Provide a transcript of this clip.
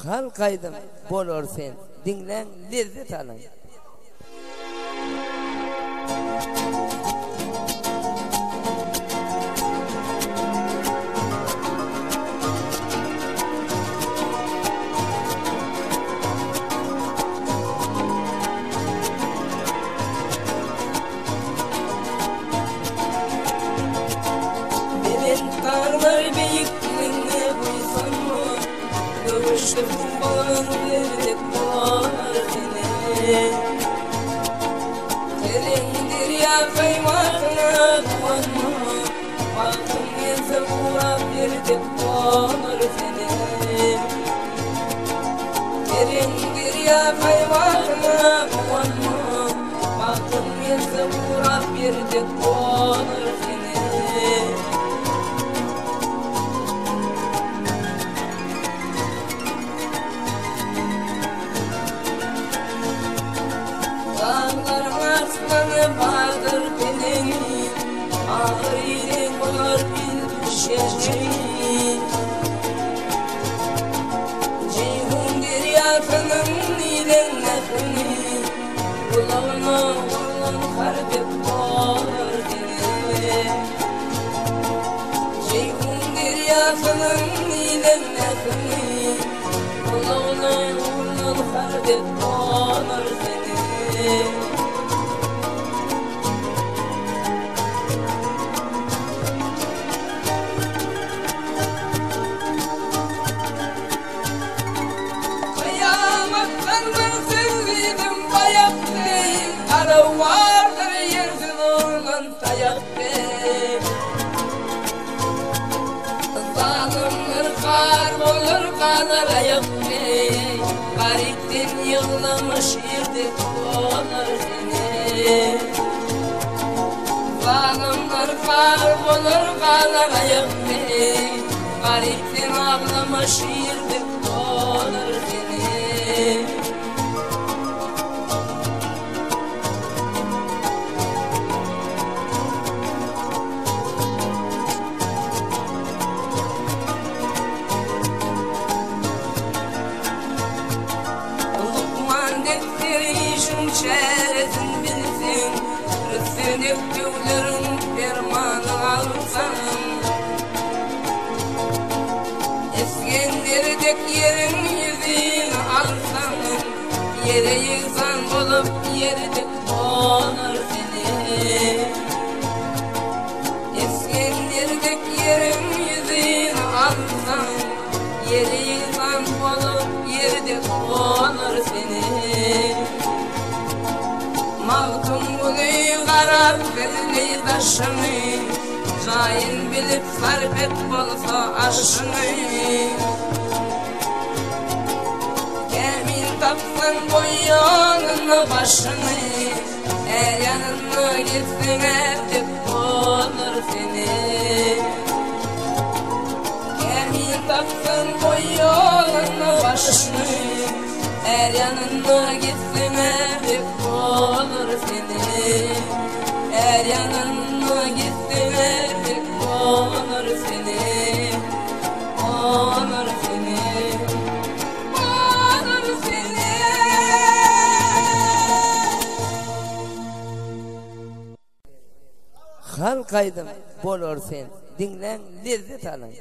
Halkaydım bolor sen, dinlen lezzet alın. Terendir ya kaymakına duanma, baktım yeze uğrap yerde bulanır seni. Terendir ya kaymakına duanma, baktım yeze uğrap yerde bulanır seni. Vardır benim ağır yerin olur bir şişeceğim. Ceyhun deryasının niden nefini kulağına vurulan harbet bağır dene. Ceyhun deryasının niden nefini kulağına vurulan harbet bağır dene. Vardır yersin olan tayak bey. Zalimler kar olur kanar ayak bey. Garipten yığlamış yerde konar seni. Zalimler kar olur kanar ayak bey. Garipten ağlamış yerde konar seni. Şeretin bilsin, rüzgünüp gövlerin fermanı alsan. Eskenderdek yerin yüzünü alsan, yere yıksan bulup yerde konar seni. Eskenderdek yerin yüzünü alsan, yere yıksan bulup yerde konar seni. Mağdum bunu karar verli taşını, cahil bilip sarf et bolsa aşını. Kemin tapsan boyanını başını, her yanına gitsin ertip olur seni. Kemin tapsan boyanını başını, her yanına gitsin ertip olur seni. Her yanına gitsin ertip olur seni. Olur seni. Olur seni. Halkaydım bolor sen, dinlen lezzet alın.